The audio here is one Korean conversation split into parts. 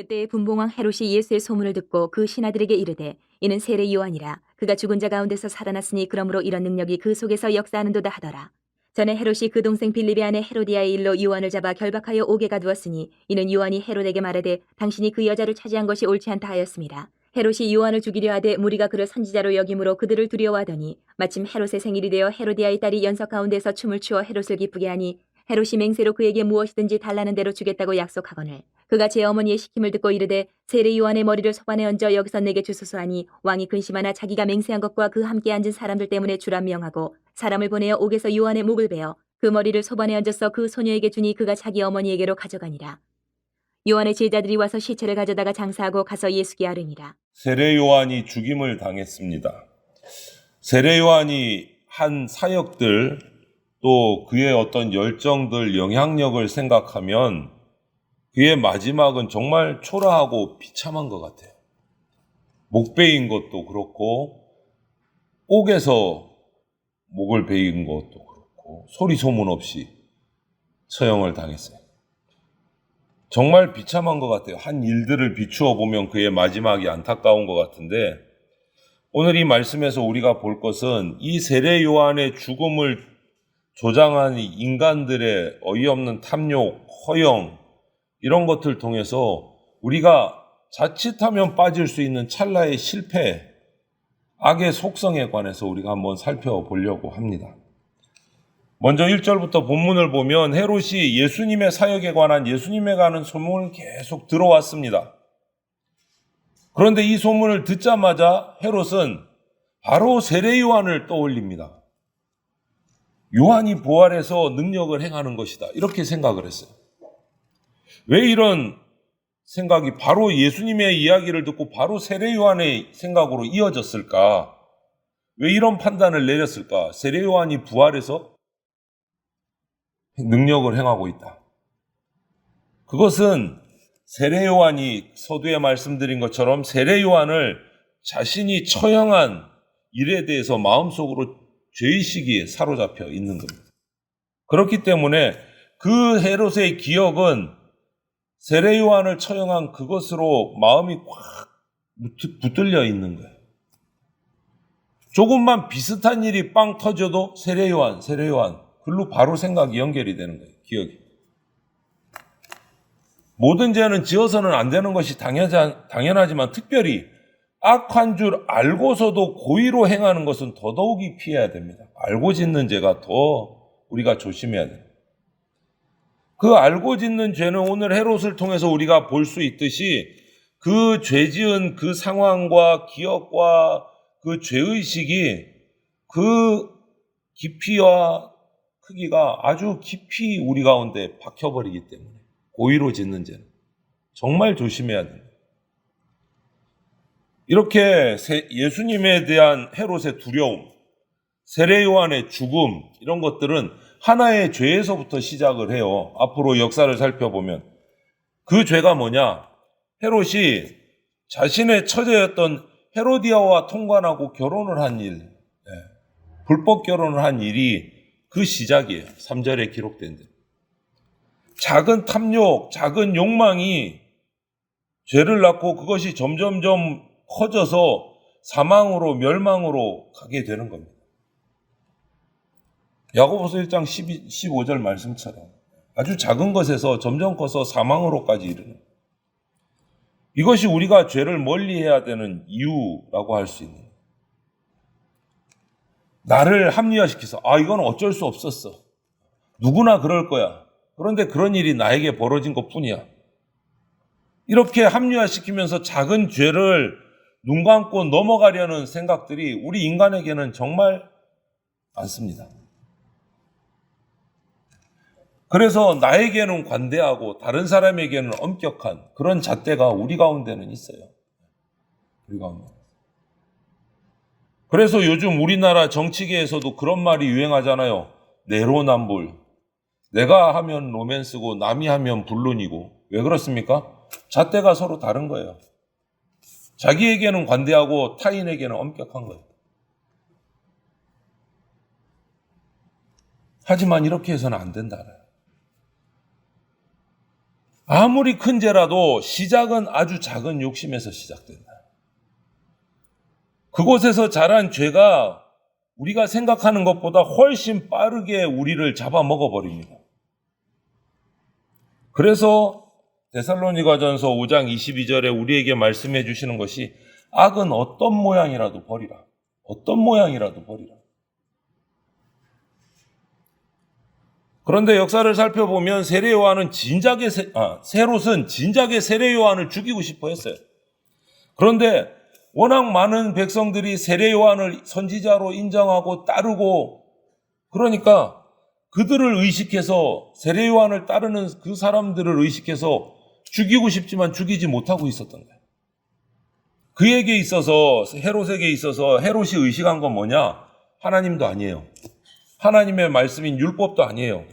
그때의 분봉왕 헤롯이 예수의 소문을 듣고 그 신하들에게 이르되 이는 세례 요한이라 그가 죽은 자 가운데서 살아났으니 그러므로 이런 능력이 그 속에서 역사하는도다 하더라. 전에 헤롯이 그 동생 빌립의 아내 헤로디아의 일로 요한을 잡아 결박하여 옥에 가두었으니 이는 요한이 헤롯에게 말하되 당신이 그 여자를 차지한 것이 옳지 않다 하였습니다. 헤롯이 요한을 죽이려 하되 무리가 그를 선지자로 여김으로 그들을 두려워하더니 마침 헤롯의 생일이 되어 헤로디아의 딸이 연석 가운데서 춤을 추어 헤롯을 기쁘게 하니 헤롯이 맹세로 그에게 무엇이든지 달라는 대로 주겠다고 약속하거늘 그가 제 어머니의 시킴을 듣고 이르되 세례 요한의 머리를 소반에 얹어 여기서 내게 주소서 하니 왕이 근심하나 자기가 맹세한 것과 그 함께 앉은 사람들 때문에 주라 명하고 사람을 보내어 옥에서 요한의 목을 베어 그 머리를 소반에 얹어서 그 소녀에게 주니 그가 자기 어머니에게로 가져가니라. 요한의 제자들이 와서 시체를 가져다가 장사하고 가서 예수께 아뢰니라. 세례 요한이 죽임을 당했습니다. 세례 요한이 한 사역들 또 그의 어떤 열정들, 영향력을 생각하면 그의 마지막은 정말 초라하고 비참한 것 같아요. 목베인 것도 그렇고 옥에서 목을 베인 것도 그렇고 소리 소문 없이 처형을 당했어요. 정말 비참한 것 같아요. 한 일들을 비추어 보면 그의 마지막이 안타까운 것 같은데 오늘 이 말씀에서 우리가 볼 것은 이 세례 요한의 죽음을 조장한 인간들의 어이없는 탐욕, 허영 이런 것들 통해서 우리가 자칫하면 빠질 수 있는 찰나의 실패, 악의 속성에 관해서 우리가 한번 살펴보려고 합니다. 먼저 1절부터 본문을 보면 헤롯이 예수님의 사역에 관한 예수님에 관한 소문을 계속 들어왔습니다. 그런데 이 소문을 듣자마자 헤롯은 바로 세례 요한을 떠올립니다. 요한이 부활해서 능력을 행하는 것이다. 이렇게 생각을 했어요. 왜 이런 생각이 바로 예수님의 이야기를 듣고 바로 세례 요한의 생각으로 이어졌을까? 왜 이런 판단을 내렸을까? 세례 요한이 부활해서 능력을 행하고 있다. 그것은 세례 요한이 서두에 말씀드린 것처럼 세례 요한을 자신이 처형한 일에 대해서 마음속으로 죄의식이 사로잡혀 있는 겁니다. 그렇기 때문에 그 헤롯의 기억은 세례 요한을 처형한 그것으로 마음이 꽉 붙들려 있는 거예요. 조금만 비슷한 일이 빵 터져도 세례 요한, 글로 바로 생각이 연결이 되는 거예요. 기억이. 모든 죄는 지어서는 안 되는 것이 당연하지만 특별히 악한 줄 알고서도 고의로 행하는 것은 더더욱이 피해야 됩니다. 알고 짓는 죄가 더 우리가 조심해야 돼요. 그 알고 짓는 죄는 오늘 헤롯을 통해서 우리가 볼 수 있듯이 그 죄 지은 그 상황과 기억과 그 죄의식이 그 깊이와 크기가 아주 깊이 우리 가운데 박혀버리기 때문에 고의로 짓는 죄는 정말 조심해야 됩니다. 이렇게 예수님에 대한 헤롯의 두려움, 세례 요한의 죽음 이런 것들은 하나의 죄에서부터 시작을 해요. 앞으로 역사를 살펴보면 그 죄가 뭐냐? 헤롯이 자신의 처제였던 헤로디아와 통관하고 결혼을 한 일, 불법 결혼을 한 일이 그 시작이에요. 3절에 기록된 대로. 작은 탐욕, 작은 욕망이 죄를 낳고 그것이 점점점 커져서 사망으로 멸망으로 가게 되는 겁니다. 야고보서 1장 15절 말씀처럼 아주 작은 것에서 점점 커서 사망으로까지 이르는 이것이 우리가 죄를 멀리해야 되는 이유라고 할 수 있는 나를 합리화시켜서 이건 어쩔 수 없었어. 누구나 그럴 거야. 그런데 그런 일이 나에게 벌어진 것뿐이야. 이렇게 합리화시키면서 작은 죄를 눈 감고 넘어가려는 생각들이 우리 인간에게는 정말 많습니다. 그래서 나에게는 관대하고 다른 사람에게는 엄격한 그런 잣대가 우리 가운데는 있어요. 우리 가운데. 그래서 요즘 우리나라 정치계에서도 그런 말이 유행하잖아요. 내로남불. 내가 하면 로맨스고 남이 하면 불륜이고. 왜 그렇습니까? 잣대가 서로 다른 거예요. 자기에게는 관대하고 타인에게는 엄격한 거예요. 하지만 이렇게 해서는 안 된다. 아무리 큰 죄라도 시작은 아주 작은 욕심에서 시작된다. 그곳에서 자란 죄가 우리가 생각하는 것보다 훨씬 빠르게 우리를 잡아먹어버립니다. 그래서 데살로니가전서 5장 22절에 우리에게 말씀해 주시는 것이 악은 어떤 모양이라도 버리라. 어떤 모양이라도 버리라. 그런데 역사를 살펴보면 헤롯은 진작에 세례 요한을 죽이고 싶어 했어요. 그런데 워낙 많은 백성들이 세례 요한을 선지자로 인정하고 따르고 그러니까 그들을 의식해서 세례 요한을 따르는 그 사람들을 의식해서 죽이고 싶지만 죽이지 못하고 있었던 거예요. 그에게 있어서 헤롯에게 있어서 헤롯이 의식한 건 뭐냐? 하나님도 아니에요. 하나님의 말씀인 율법도 아니에요.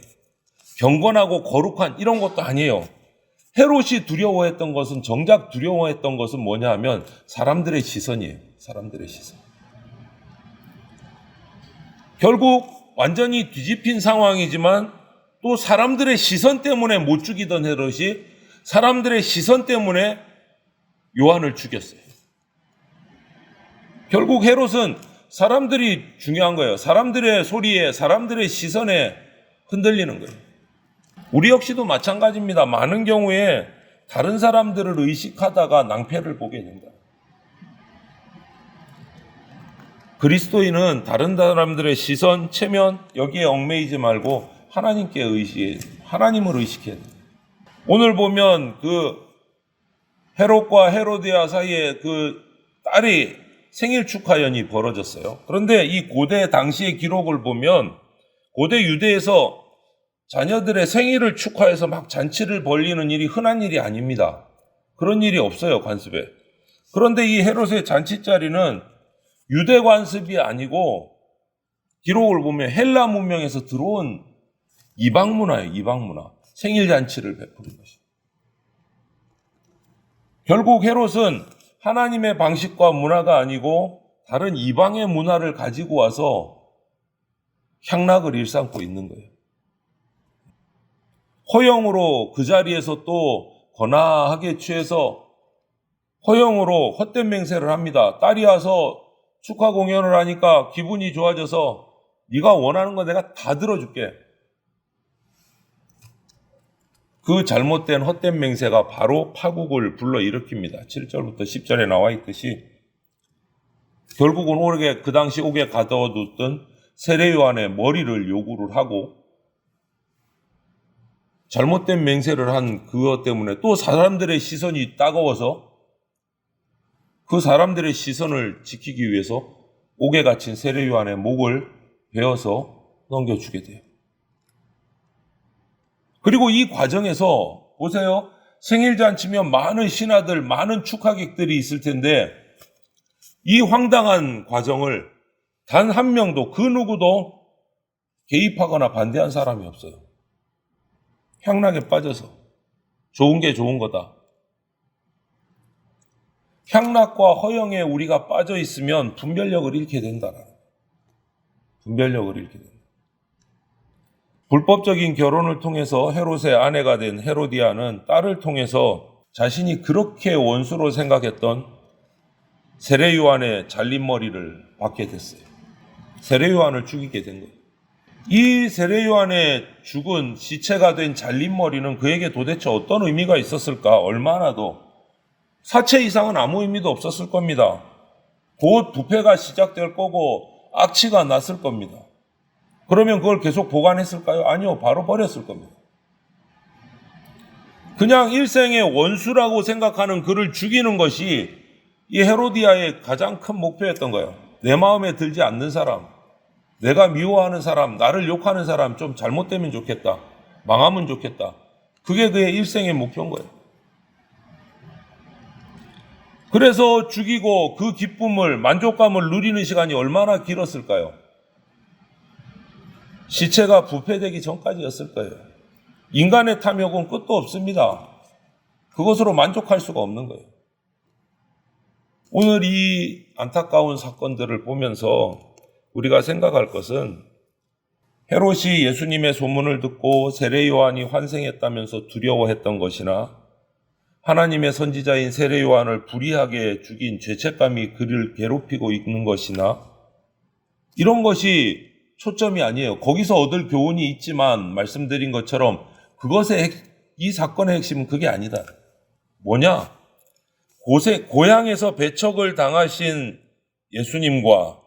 경건하고 거룩한 이런 것도 아니에요. 헤롯이 두려워했던 것은 정작 두려워했던 것은 뭐냐 하면 사람들의 시선이에요. 사람들의 시선. 결국 완전히 뒤집힌 상황이지만 또 사람들의 시선 때문에 못 죽이던 헤롯이 사람들의 시선 때문에 요한을 죽였어요. 결국 헤롯은 사람들이 중요한 거예요. 사람들의 소리에, 사람들의 시선에 흔들리는 거예요. 우리 역시도 마찬가지입니다. 많은 경우에 다른 사람들을 의식하다가 낭패를 보게 된다. 그리스도인은 다른 사람들의 시선, 체면 여기에 얽매이지 말고 하나님을 의식해야 돼요. 오늘 보면 그 헤롯과 헤로디아 사이에 그 딸이 생일 축하연이 벌어졌어요. 그런데 이 고대 당시의 기록을 보면 고대 유대에서 자녀들의 생일을 축하해서 막 잔치를 벌리는 일이 흔한 일이 아닙니다. 그런 일이 없어요, 관습에. 그런데 이 헤롯의 잔치 자리는 유대 관습이 아니고 기록을 보면 헬라 문명에서 들어온 이방 문화예요, 이방 문화. 생일 잔치를 베푸는 것이. 결국 헤롯은 하나님의 방식과 문화가 아니고 다른 이방의 문화를 가지고 와서 향락을 일삼고 있는 거예요. 허영으로 그 자리에서 또 거나하게 취해서 허영으로 헛된 맹세를 합니다. 딸이 와서 축하 공연을 하니까 기분이 좋아져서 네가 원하는 거 내가 다 들어줄게. 그 잘못된 헛된 맹세가 바로 파국을 불러일으킵니다. 7절부터 10절에 나와 있듯이 결국은 그 당시 옥에 가둬뒀던 세례 요한의 머리를 요구를 하고 잘못된 맹세를 한 그것 때문에 또 사람들의 시선이 따가워서 그 사람들의 시선을 지키기 위해서 옥에 갇힌 세례 요한의 목을 베어서 넘겨주게 돼요. 그리고 이 과정에서 보세요. 생일잔치면 많은 신하들, 많은 축하객들이 있을 텐데 이 황당한 과정을 단 한 명도 그 누구도 개입하거나 반대한 사람이 없어요. 향락에 빠져서 좋은 게 좋은 거다. 향락과 허영에 우리가 빠져 있으면 분별력을 잃게 된다. 분별력을 잃게 된다. 불법적인 결혼을 통해서 헤롯의 아내가 된 헤로디아는 딸을 통해서 자신이 그렇게 원수로 생각했던 세례 요한의 잘린 머리를 받게 됐어요. 세례 요한을 죽이게 된 거예요. 이 세례 요한의 죽은 시체가 된 잘린 머리는 그에게 도대체 어떤 의미가 있었을까? 얼마나도 사체 이상은 아무 의미도 없었을 겁니다. 곧 부패가 시작될 거고 악취가 났을 겁니다. 그러면 그걸 계속 보관했을까요? 아니요, 바로 버렸을 겁니다. 그냥 일생의 원수라고 생각하는 그를 죽이는 것이 이 헤로디아의 가장 큰 목표였던 거예요. 내 마음에 들지 않는 사람, 내가 미워하는 사람, 나를 욕하는 사람 좀 잘못되면 좋겠다. 망하면 좋겠다. 그게 그의 일생의 목표인 거예요. 그래서 죽이고 그 기쁨을, 만족감을 누리는 시간이 얼마나 길었을까요? 시체가 부패되기 전까지였을 거예요. 인간의 탐욕은 끝도 없습니다. 그것으로 만족할 수가 없는 거예요. 오늘 이 안타까운 사건들을 보면서 우리가 생각할 것은 헤롯이 예수님의 소문을 듣고 세례 요한이 환생했다면서 두려워했던 것이나 하나님의 선지자인 세례 요한을 불의하게 죽인 죄책감이 그를 괴롭히고 있는 것이나 이런 것이 초점이 아니에요. 거기서 얻을 교훈이 있지만 말씀드린 것처럼 이 사건의 핵심은 그게 아니다. 뭐냐? 고향에서 배척을 당하신 예수님과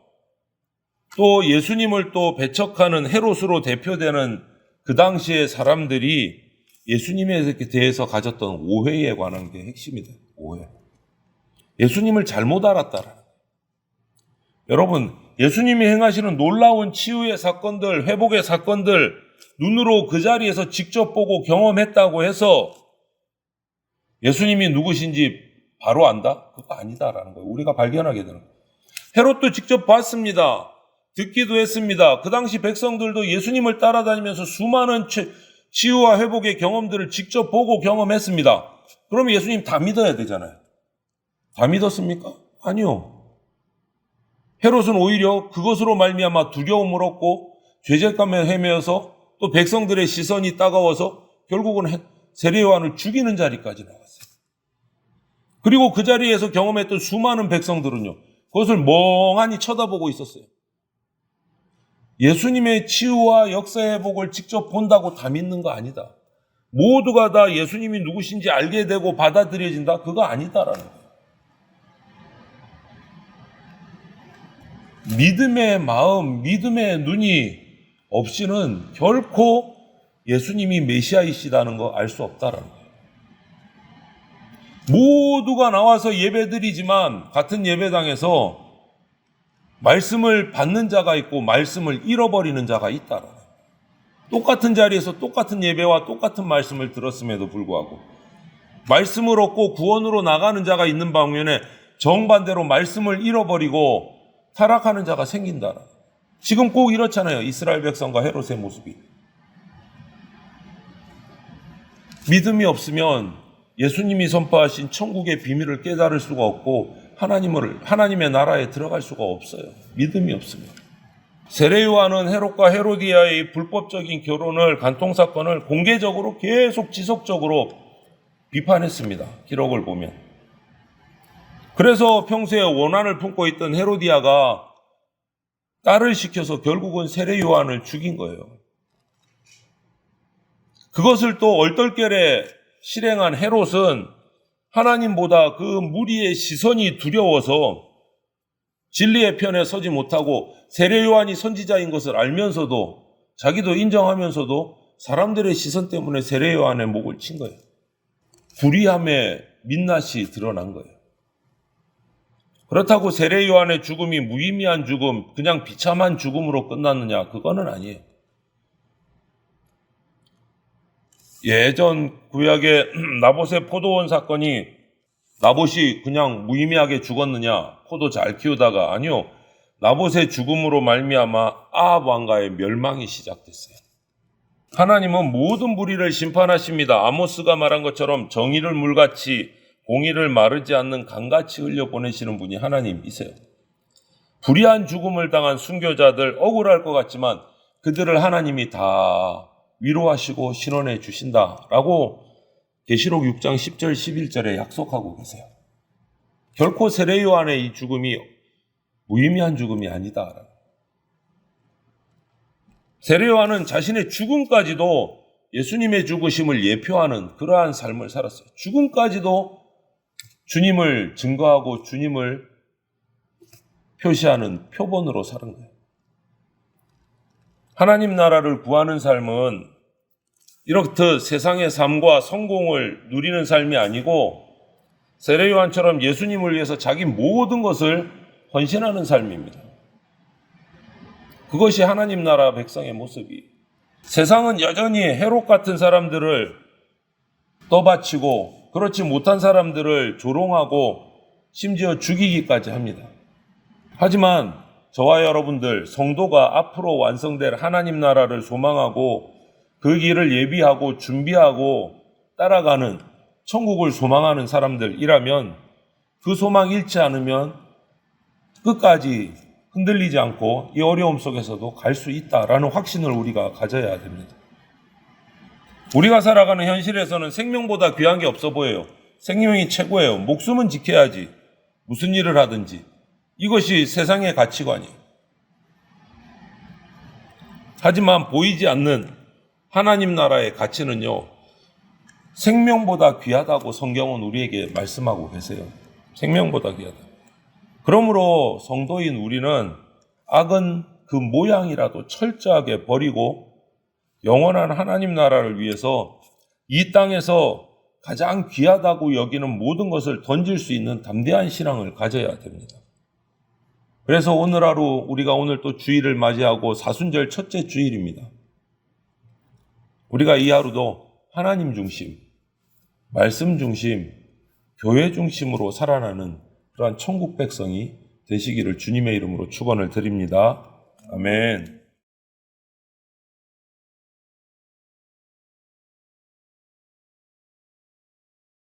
또 예수님을 또 배척하는 헤롯으로 대표되는 그 당시의 사람들이 예수님에 대해서 가졌던 오해에 관한 게 핵심이다. 오해. 예수님을 잘못 알았다라는 거예요. 여러분, 예수님이 행하시는 놀라운 치유의 사건들, 회복의 사건들, 눈으로 그 자리에서 직접 보고 경험했다고 해서 예수님이 누구신지 바로 안다? 그거 아니다라는 거예요. 우리가 발견하게 되는 거예요. 헤롯도 직접 봤습니다. 듣기도 했습니다. 그 당시 백성들도 예수님을 따라다니면서 수많은 치유와 회복의 경험들을 직접 보고 경험했습니다. 그러면 예수님 다 믿어야 되잖아요. 다 믿었습니까? 아니요. 헤롯은 오히려 그것으로 말미암아 두려움을 얻고 죄책감에 헤매어서 또 백성들의 시선이 따가워서 결국은 세례 요한을 죽이는 자리까지 나왔어요. 그리고 그 자리에서 경험했던 수많은 백성들은요, 그것을 멍하니 쳐다보고 있었어요. 예수님의 치유와 역사의 회복을 직접 본다고 다 믿는 거 아니다. 모두가 다 예수님이 누구신지 알게 되고 받아들여진다? 그거 아니다라는 거예요. 믿음의 마음, 믿음의 눈이 없이는 결코 예수님이 메시아이시다는 거 알 수 없다라는 거예요. 모두가 나와서 예배드리지만 같은 예배당에서 말씀을 받는 자가 있고 말씀을 잃어버리는 자가 있다라는 거예요. 똑같은 자리에서 똑같은 예배와 똑같은 말씀을 들었음에도 불구하고 말씀을 얻고 구원으로 나가는 자가 있는 방면에 정반대로 말씀을 잃어버리고 타락하는 자가 생긴다. 지금 꼭 이렇잖아요. 이스라엘 백성과 헤롯의 모습이. 믿음이 없으면 예수님이 선포하신 천국의 비밀을 깨달을 수가 없고 하나님의 나라에 들어갈 수가 없어요. 믿음이 없으면. 세례 요한은 헤롯과 헤로디아의 불법적인 결혼을 간통사건을 공개적으로 계속 지속적으로 비판했습니다. 기록을 보면. 그래서 평소에 원한을 품고 있던 헤로디아가 딸을 시켜서 결국은 세례 요한을 죽인 거예요. 그것을 또 얼떨결에 실행한 헤롯은 하나님보다 그 무리의 시선이 두려워서 진리의 편에 서지 못하고 세례 요한이 선지자인 것을 알면서도 자기도 인정하면서도 사람들의 시선 때문에 세례 요한의 목을 친 거예요. 불의함의 민낯이 드러난 거예요. 그렇다고 세례 요한의 죽음이 무의미한 죽음, 그냥 비참한 죽음으로 끝났느냐? 그거는 아니에요. 예전 구약의 나봇의 포도원 사건이 나봇이 그냥 무의미하게 죽었느냐? 포도 잘 키우다가 아니요. 나봇의 죽음으로 말미암아 아합 왕가의 멸망이 시작됐어요. 하나님은 모든 무리를 심판하십니다. 아모스가 말한 것처럼 정의를 물같이 공의를 마르지 않는 강같이 흘려보내시는 분이 하나님이세요. 불의한 죽음을 당한 순교자들 억울할 것 같지만 그들을 하나님이 다 위로하시고 신원해 주신다라고 계시록 6장 10절 11절에 약속하고 계세요. 결코 세례 요한의 이 죽음이 무의미한 죽음이 아니다. 세례 요한은 자신의 죽음까지도 예수님의 죽으심을 예표하는 그러한 삶을 살았어요. 죽음까지도 주님을 증거하고 주님을 표시하는 표본으로 사는 거예요. 하나님 나라를 구하는 삶은 이렇듯 세상의 삶과 성공을 누리는 삶이 아니고 세례 요한처럼 예수님을 위해서 자기 모든 것을 헌신하는 삶입니다. 그것이 하나님 나라 백성의 모습이에요. 세상은 여전히 헤롯 같은 사람들을 떠받치고 그렇지 못한 사람들을 조롱하고 심지어 죽이기까지 합니다. 하지만 저와 여러분들 성도가 앞으로 완성될 하나님 나라를 소망하고 그 길을 예비하고 준비하고 따라가는 천국을 소망하는 사람들이라면 그 소망 잃지 않으면 끝까지 흔들리지 않고 이 어려움 속에서도 갈 수 있다라는 확신을 우리가 가져야 됩니다. 우리가 살아가는 현실에서는 생명보다 귀한 게 없어 보여요. 생명이 최고예요. 목숨은 지켜야지. 무슨 일을 하든지. 이것이 세상의 가치관이에요. 하지만 보이지 않는 하나님 나라의 가치는요, 생명보다 귀하다고 성경은 우리에게 말씀하고 계세요. 생명보다 귀하다. 그러므로 성도인 우리는 악은 그 모양이라도 철저하게 버리고 영원한 하나님 나라를 위해서 이 땅에서 가장 귀하다고 여기는 모든 것을 던질 수 있는 담대한 신앙을 가져야 됩니다. 그래서 오늘 하루 우리가 오늘 또 주일을 맞이하고 사순절 첫째 주일입니다. 우리가 이 하루도 하나님 중심, 말씀 중심, 교회 중심으로 살아나는 그러한 천국 백성이 되시기를 주님의 이름으로 축원을 드립니다. 아멘.